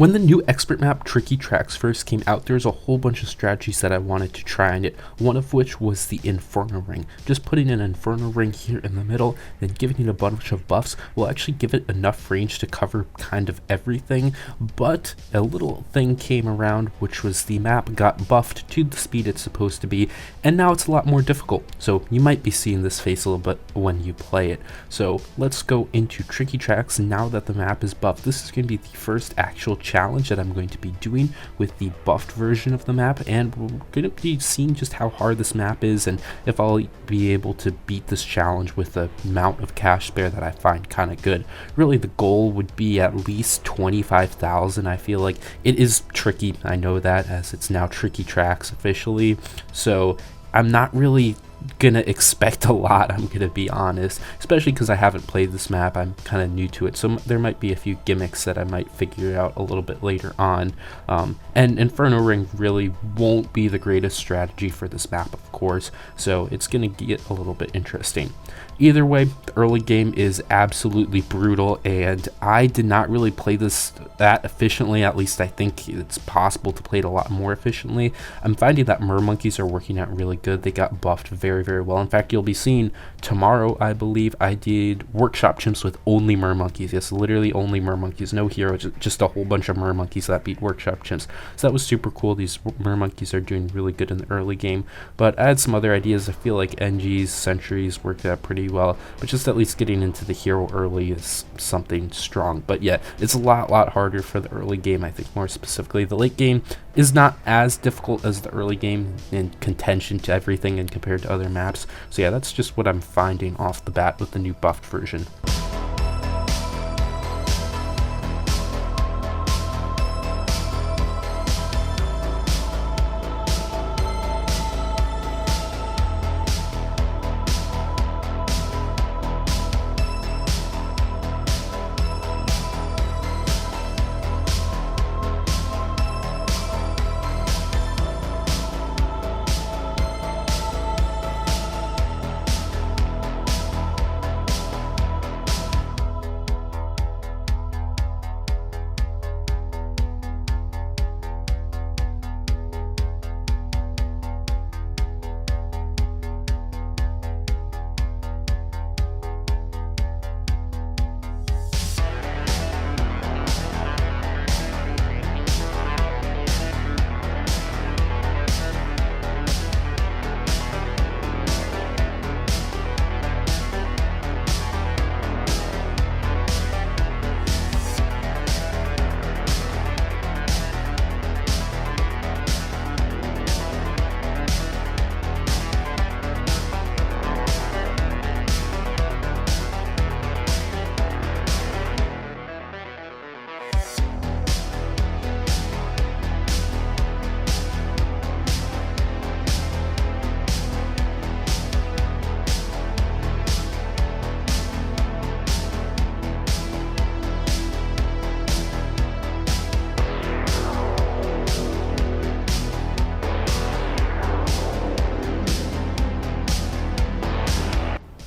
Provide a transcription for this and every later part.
When the new expert map Tricky Tracks first came out, there was a whole bunch of strategies that I wanted to try on it, one of which was the Inferno ring. Just putting an Inferno ring here in the middle, then giving it a bunch of buffs will actually give it enough range to cover kind of everything, but a little thing came around, which was the map got buffed to the speed it's supposed to be, and now it's a lot more difficult, so you might be seeing this face a little bit when you play it. So let's go into Tricky Tracks now that the map is buffed. This is going to be the first actual challenge that I'm going to be doing with the buffed version of the map, and we're going to be seeing just how hard this map is and if I'll be able to beat this challenge with the amount of cash spare that I find kind of good. Really the goal would be at least 25,000. I feel like it is tricky, I know that, as it's now Tricky Tracks officially, so I'm not really gonna expect a lot, I'm gonna be honest, especially because I haven't played this map. I'm kind of new to it, so there might be a few gimmicks that I might figure out a little bit later on. And Inferno ring really won't be the greatest strategy for this map, of course, so it's gonna get a little bit interesting. Either way, the early game is absolutely brutal, and I did not really play this that efficiently. At least I think it's possible to play it a lot more efficiently. I'm finding that mermonkeys are working out really good. They got buffed very well. In fact, you'll be seeing tomorrow, I believe, I did workshop chimps with only mermonkeys. Yes, literally only mermonkeys, no hero, just a whole bunch of mermonkeys that beat workshop chimps. So that was super cool. These mermonkeys are doing really good in the early game, but I had some other ideas. I feel like NG's sentries worked out pretty well, but just at least getting into the hero early is something strong. But yeah, it's a lot harder for the early game. I think more specifically the late game is not as difficult as the early game in contention to everything and compared to other maps. So yeah, that's just what I'm finding off the bat with the new buffed version.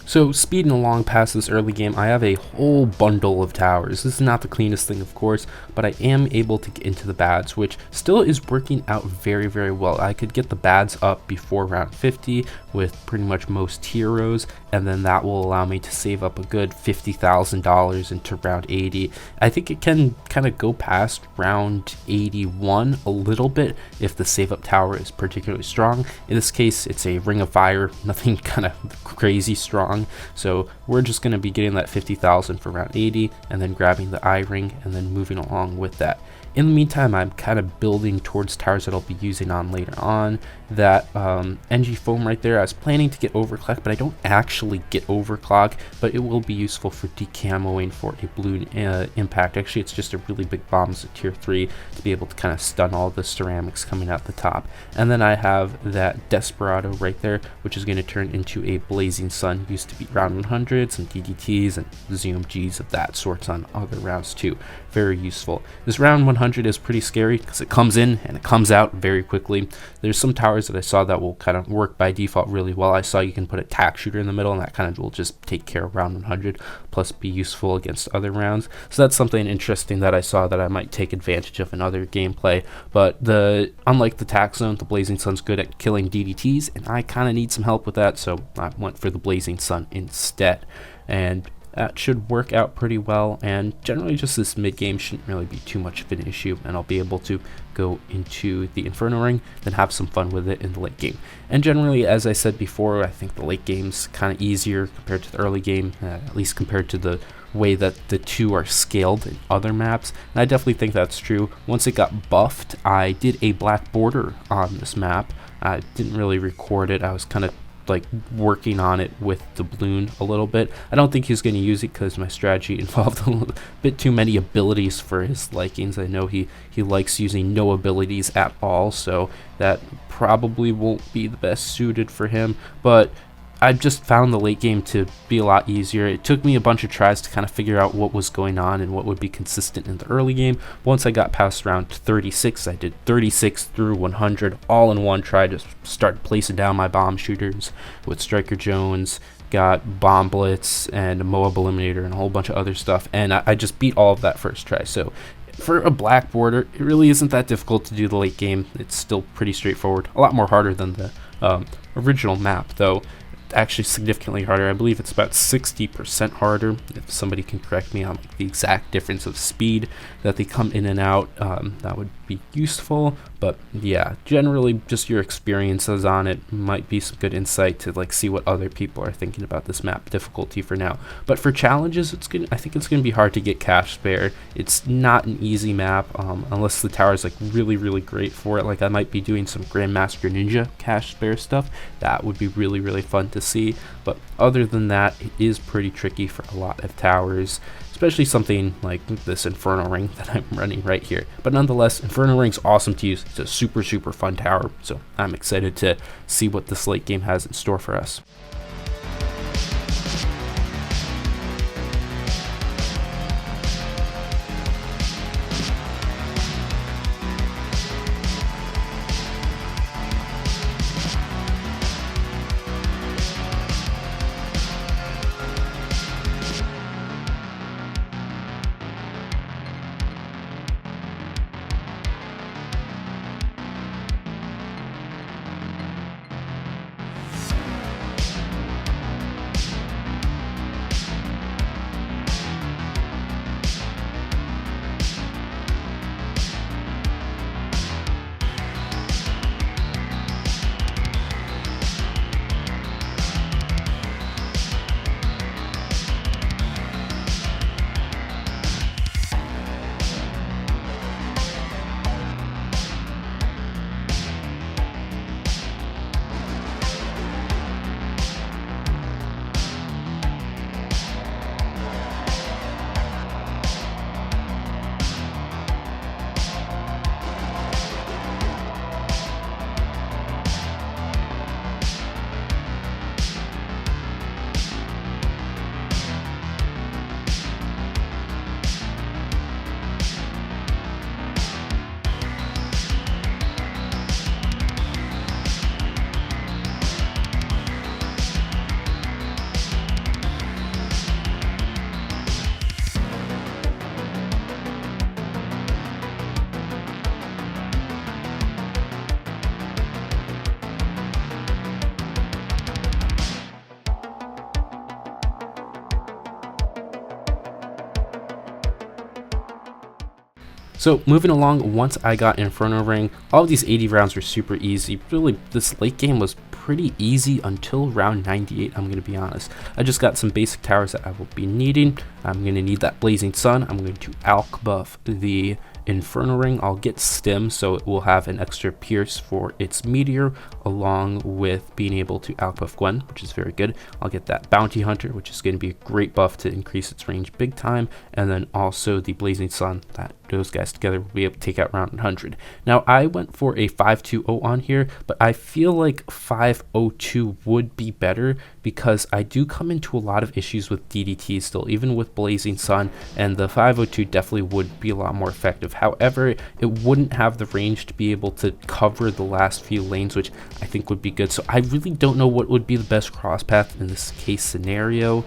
So speeding along past this early game, I have a whole bundle of towers. This is not the cleanest thing, of course, but I am able to get into the bads, which still is working out very well. I could get the bads up before round 50 with pretty much most heroes, and then that will allow me to save up a good $50,000 into round 80. I think it can kind of go past round 81 a little bit if the save up tower is particularly strong. In this case, it's a ring of fire, nothing kind of crazy strong. So we're just going to be getting that 50,000 for round 80 and then grabbing the eye ring and then moving along with that. In the meantime, I'm kind of building towards towers that I'll be using on later on. That NG foam right there, I was planning to get overclock, but I don't actually get overclock, but it will be useful for decamoing for a balloon impact. Actually, it's just a really big bomb as a tier 3 to be able to kind of stun all the ceramics coming out the top. And then I have that Desperado right there, which is going to turn into a Blazing Sun, used to be round 100s and DDTs and ZOMGs of that sorts on other rounds too. Very useful. This round 100 is pretty scary because it comes in and it comes out very quickly. There's some towers towers that I saw that will kind of work by default really well. I saw you can put a tack shooter in the middle, and that kind of will just take care of round 100, plus be useful against other rounds. So that's something interesting that I saw that I might take advantage of in other gameplay. But unlike the tack zone, the Blazing Sun's good at killing DDTs, and I kind of need some help with that, so I went for the Blazing Sun instead. And that should work out pretty well, and generally just this mid game shouldn't really be too much of an issue, and I'll be able to go into the Inferno ring, then have some fun with it in the late game. And generally, as I said before, I think the late game's kind of easier compared to the early game, at least compared to the way that the two are scaled in other maps, and I definitely think that's true. Once it got buffed, I did a black border on this map. I didn't really record it. I was kind of like working on it with the balloon a little bit. I don't think he's going to use it because my strategy involved a little bit too many abilities for his likings. I know he likes using no abilities at all, so that probably won't be the best suited for him, but I've just found the late game to be a lot easier. It took me a bunch of tries to kind of figure out what was going on and what would be consistent in the early game. Once I got past round 36, I did 36 through 100 all in one try, to start placing down my bomb shooters with Striker Jones, got Bomb Blitz and a Moab Eliminator and a whole bunch of other stuff, and I just beat all of that first try. So for a black border, it really isn't that difficult to do the late game. It's still pretty straightforward. A lot more harder than the original map, though. Actually significantly harder. I believe it's about 60% harder. If somebody can correct me on like the exact difference of speed that they come in and out, that would be useful. But yeah, generally just your experiences on it might be some good insight to like see what other people are thinking about this map difficulty for now. But for challenges, I think it's gonna be hard to get cash spare. It's not an easy map unless the tower is like really great for it. Like I might be doing some Grandmaster Ninja cash spare stuff. That would be really fun to see. But other than that, it is pretty tricky for a lot of towers, especially something like this Inferno ring that I'm running right here. But nonetheless, Inferno ring's awesome to use. It's a super fun tower, so I'm excited to see what this late game has in store for us. So moving along, once I got Inferno ring, all of these 80 rounds were super easy. Really, this late game was pretty easy until round 98, I'm going to be honest. I just got some basic towers that I will be needing. I'm going to need that Blazing Sun. I'm going to alch buff the Inferno ring. I'll get stim, so it will have an extra pierce for its meteor, along with being able to alch buff Gwen, which is very good. I'll get that Bounty Hunter, which is going to be a great buff to increase its range big time, and then also the Blazing Sun. That those guys together will be able to take out round 100. Now I went for a 520 on here, but I feel like 502 would be better because I do come into a lot of issues with DDT still, even with Blazing Sun, and the 502 definitely would be a lot more effective. However, it wouldn't have the range to be able to cover the last few lanes, which I think would be good. So I really don't know what would be the best cross path in this case scenario.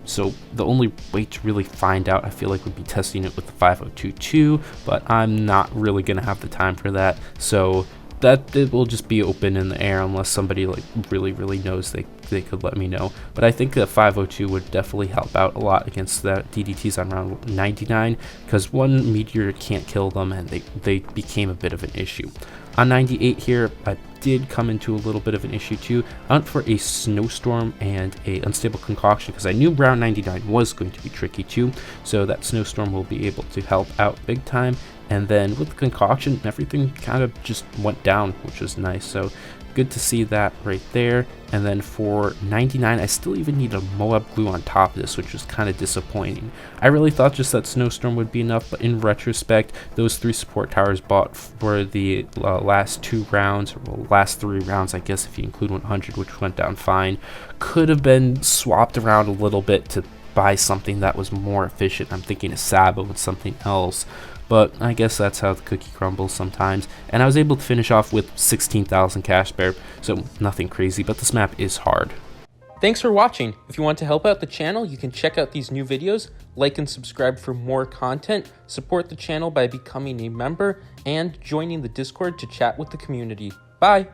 So the only way to really find out, I feel like, would be testing it with the 502 too, but I'm not really gonna have the time for that. So that it will just be open in the air unless somebody like really knows they could let me know. But I think the 502 would definitely help out a lot against the DDTs on round 99, because one meteor can't kill them and they became a bit of an issue. On 98 here, I did come into a little bit of an issue too. I went for a snowstorm and a unstable concoction because I knew round 99 was going to be tricky too, so that snowstorm will be able to help out big time. And then with the concoction, everything kind of just went down, which was nice. So good to see that right there. And then for 99, I still even need a Moab glue on top of this, which was kind of disappointing. I really thought just that snowstorm would be enough, but in retrospect, those 3 support towers bought for the last 2 rounds, or last 3 rounds, I guess, if you include 100, which went down fine, could have been swapped around a little bit to buy something that was more efficient. I'm thinking a Sabo and something else. But I guess that's how the cookie crumbles sometimes. And I was able to finish off with 16,000 cash bear, so nothing crazy, but this map is hard. Thanks for watching. If you want to help out the channel, you can check out these new videos, like and subscribe for more content, support the channel by becoming a member, and joining the Discord to chat with the community. Bye!